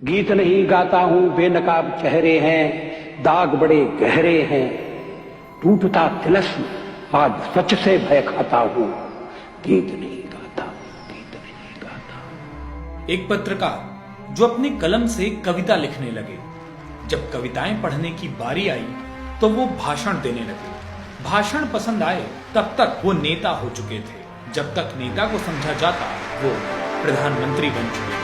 गीत नहीं गाता हूं, बेनकाब चेहरे हैं, दाग बड़े गहरे हैं, टूटता तिलस्म आज सच से भय खाता हूं। गीत नहीं गाता, गीत नहीं गाता। एक पत्रकार जो अपनी कलम से कविता लिखने लगे, जब कविताएं पढ़ने की बारी आई तो वो भाषण देने लगे। भाषण पसंद आए तब तक वो नेता हो चुके थे, जब तक नेता को समझा जाता वो प्रधानमंत्री बन चुके थे।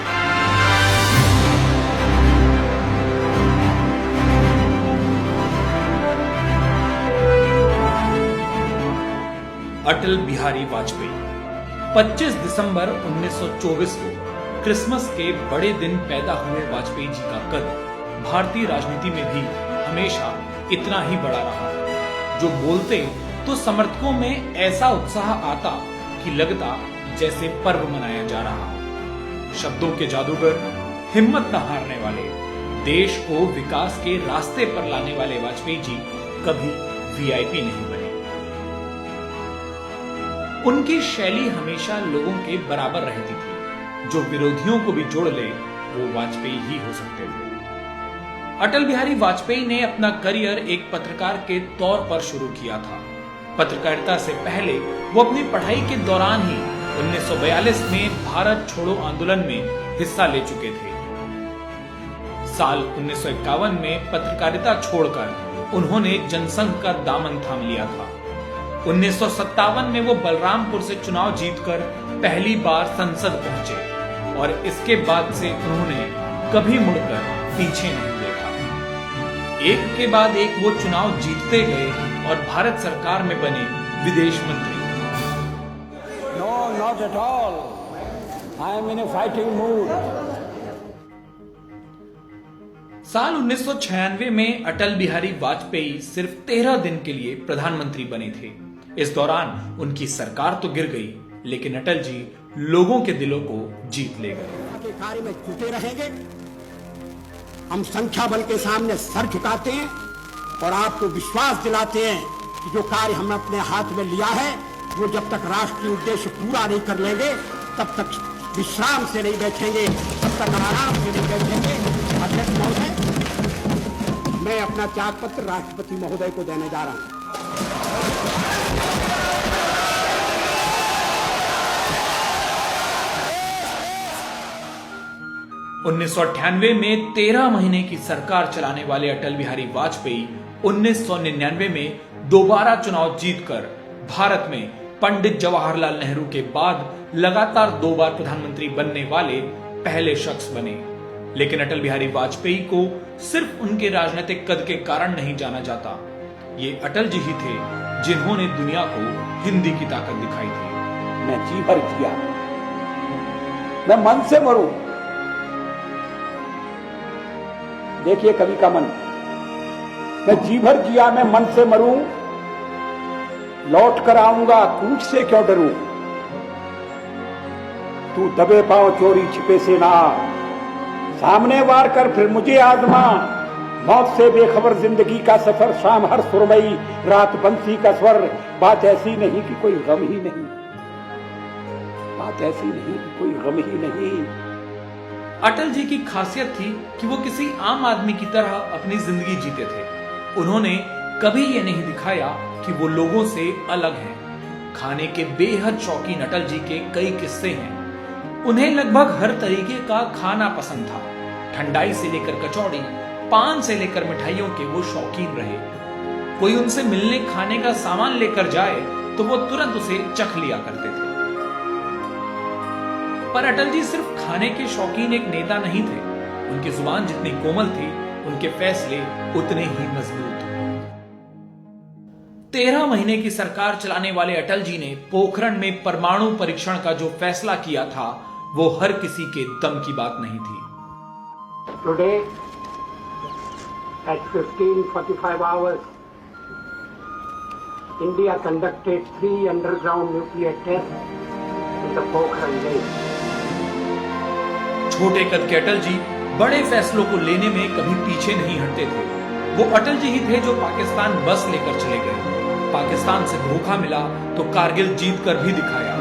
अटल बिहारी वाजपेयी 25 दिसंबर 1924 को क्रिसमस के बड़े दिन पैदा हुए वाजपेयी जी का कद भारतीय राजनीति में भी हमेशा इतना ही बड़ा रहा। जो बोलते तो समर्थकों में ऐसा उत्साह आता कि लगता जैसे पर्व मनाया जा रहा। शब्दों के जादूगर, हिम्मत न हारने वाले, देश को विकास के रास्ते पर लाने वाले वाजपेयी जी कभी वीआईपी नहीं बने। उनकी शैली हमेशा लोगों के बराबर रहती थी। जो विरोधियों को भी जोड़ ले वो वाजपेयी ही हो सकते थे। अटल बिहारी वाजपेयी ने अपना करियर एक पत्रकार के तौर पर शुरू किया था। पत्रकारिता से पहले वो अपनी पढ़ाई के दौरान ही 1942 में भारत छोड़ो आंदोलन में हिस्सा ले चुके थे। साल 1951 में पत्रकारिता छोड़कर उन्होंने जनसंघ का दामन थाम लिया था। 1957 में वो बलरामपुर से चुनाव जीतकर पहली बार संसद पहुंचे और इसके बाद से उन्होंने कभी मुड़कर पीछे नहीं देखा। एक के बाद एक वो चुनाव जीतते गए और भारत सरकार में बने विदेश मंत्री। No, not at all. I am in a fighting mood. साल 1996 में अटल बिहारी वाजपेयी सिर्फ 13 दिन के लिए प्रधानमंत्री बने थे। इस दौरान उनकी सरकार तो गिर गई, लेकिन अटल जी लोगों के दिलों को जीत ले गए। के कार्य में जुटे रहेंगे। हम संख्या बल के सामने सर झुकाते हैं और आपको विश्वास दिलाते हैं कि जो कार्य हमने अपने हाथ में लिया है वो जब तक राष्ट्रीय उद्देश्य पूरा नहीं कर लेंगे तब तक विश्राम से नहीं बैठेंगे, तब तक आराम से नहीं बैठेंगे। अध्यक्ष महोदय, मैं अपना त्याग पत्र राष्ट्रपति महोदय को देने जा रहा हूं। 1998 में 13 महीने की सरकार चलाने वाले अटल बिहारी वाजपेयी 1999 में दोबारा चुनाव जीतकर भारत में पंडित जवाहरलाल नेहरू के बाद लगातार 2 बार प्रधानमंत्री बनने वाले पहले शख्स बने। लेकिन अटल बिहारी वाजपेयी को सिर्फ उनके राजनीतिक कद के कारण नहीं जाना जाता। ये अटल जी ही थे जिन्होंने दुनिया को हिंदी की ताकत दिखाई थी। मैं जी भर जिया, मैं मन से मरूं। देखिए कवि का मन, मैं जी भर जिया, मैं मन से मरूं, लौट कर आऊंगा कूच से क्यों डरूं। तू दबे पांव चोरी छिपे से ना, सामने वार कर फिर मुझे आजमा। मौत से बेखबर जिंदगी का सफर, शाम हर सुरमई रात बंसी का स्वर। बात ऐसी नहीं कि कोई गम ही नहीं, बात ऐसी नहीं कि कोई गम ही नहीं। अटल जी की खासियत थी कि वो किसी आम आदमी की तरह अपनी जिंदगी जीते थे। उन्होंने कभी ये नहीं दिखाया कि वो लोगों से अलग हैं। खाने के बेहद शौकीन अटल जी के कई किस्से हैं। उन्हें लगभग हर तरीके का खाना पसंद था। ठंडाई से लेकर कचौड़ी, पान से लेकर मिठाइयों के वो शौकीन रहे। कोई उनसे मिलने खाने का सामान लेकर जाए तो वो तुरंत उसे चख लिया करते थे। पर अटल जी सिर्फ खाने के शौकीन एक नेता नहीं थे। उनकी जुबान जितनी कोमल थी, उनके फैसले उतने ही मजबूत। 13 महीने की सरकार चलाने वाले अटल जी ने पोखरण में परमाणु परीक्षण का जो फैसला किया था वो हर किसी के दम की बात नहीं थी। Today at 15:45 hours, India conducted 3 underground nuclear tests in the Pokhran Lake. छोटे कद के अटल जी बड़े फैसलों को लेने में कभी पीछे नहीं हटते थे। वो अटल जी ही थे जो पाकिस्तान बस लेकर चले गए। पाकिस्तान से धोखा मिला तो कारगिल जीत कर भी दिखाया।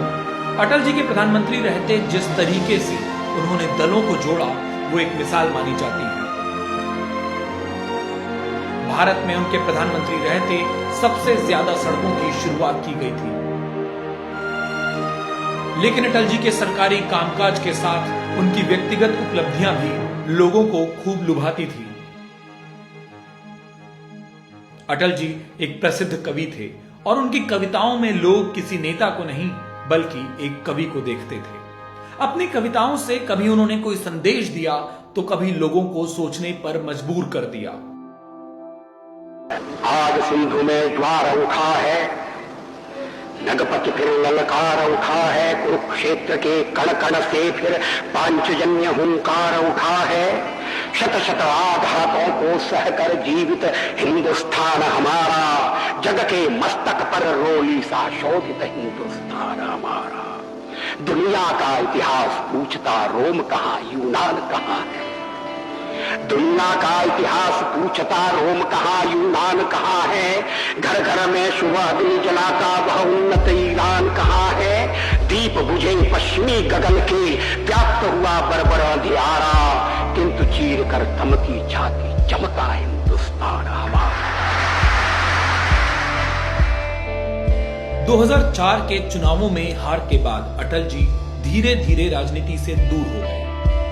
अटल जी के प्रधानमंत्री रहते जिस तरीके से उन्होंने दलों को जोड़ा वो एक मिसाल मानी जाती है। भारत में उनके प्रधानमंत्री रहते सबसे ज्यादा सड़कों की शुरुआत की गई थी। लेकिन अटल जी के सरकारी कामकाज के साथ उनकी व्यक्तिगत उपलब्धियां भी लोगों को खूब लुभाती थी। अटल जी एक प्रसिद्ध कवि थे और उनकी कविताओं में लोग किसी नेता को नहीं बल्कि एक कवि को देखते थे। अपनी कविताओं से कभी उन्होंने कोई संदेश दिया तो कभी लोगों को सोचने पर मजबूर कर दिया। आज सिंधु में ज्वार उठा है, नगपति फिर ललकार उठा है, कुरुक्षेत्र के कण कण से फिर पांचजन्य हुंकार उठा है। शत शत आघातों को सहकर जीवित हिंदुस्तान हमारा, जग के मस्तक पर रोली सा शोभित हिंदुस्तान हमारा। दुनिया का इतिहास पूछता रोम कहां यूनान कहां है, दुनिया का इतिहास पूछता रोम कहां यूनान कहां है। घर घर में सुबह अग्नि जलाता वह उन्नत ईरान कहां है। दीप बुझे पश्चिमी गगन के व्याप्त हुआ बर्बर अंधियारा, किंतु चीर कर थमकी छाती चमका हिंदुस्तान हमारा। 2004 के चुनावों में हार के बाद अटल जी धीरे धीरे राजनीति से दूर हो गए।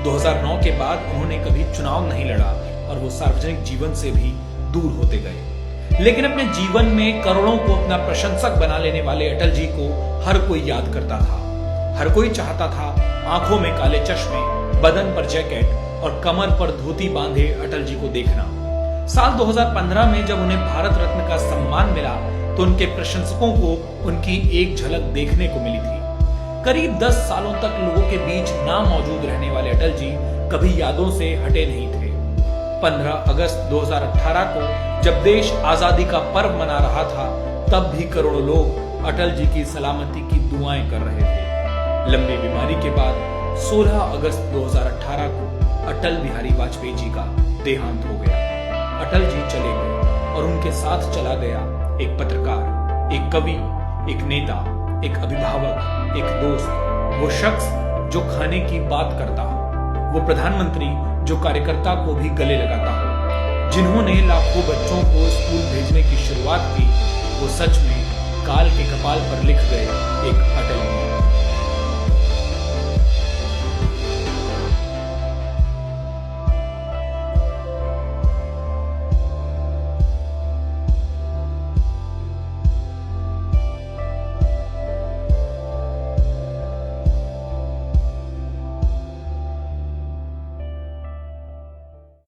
2009 के बाद उन्होंने कभी चुनाव नहीं लड़ा और वो सार्वजनिक जीवन से भी दूर होते गए। लेकिन अपने जीवन में करोड़ों को अपना प्रशंसक बना लेने वाले अटल जी को हर कोई याद करता था। हर कोई चाहता था आंखों में काले चश्मे, बदन पर जैकेट और कमर पर धोती बांधे अटल जी को देखना। साल 2015 में जब उन्हें भारत रत्न का सम्मान मिला तो उनके प्रशंसकों को उनकी एक झलक देखने को मिली थी। करीब 10 सालों तक लोगों के बीच ना मौजूद रहने वाले अटल जी कभी यादों से हटे नहीं थे। 15 अगस्त 2018 को जब देश आजादी का पर्व मना रहा था, तब भी करोड़ों लोग अटल जी की सलामती की दुआएं कर रहे थे। लंबी बीमारी के बाद 16 अगस्त 2018 को अटल बिहारी वाजपेयी जी का देहांत हो गया। अटल जी चले गए और उनके साथ चला गया एक पत्रकार, एक कवि, एक नेता, एक अभिभावक, एक दोस्त, वो शख्स जो खाने की बात करता हो, वो प्रधानमंत्री जो कार्यकर्ता को भी गले लगाता हो, जिन्होंने लाखों बच्चों को स्कूल भेजने की शुरुआत की। वो सच में काल के कपाल पर लिख गए एक अटल।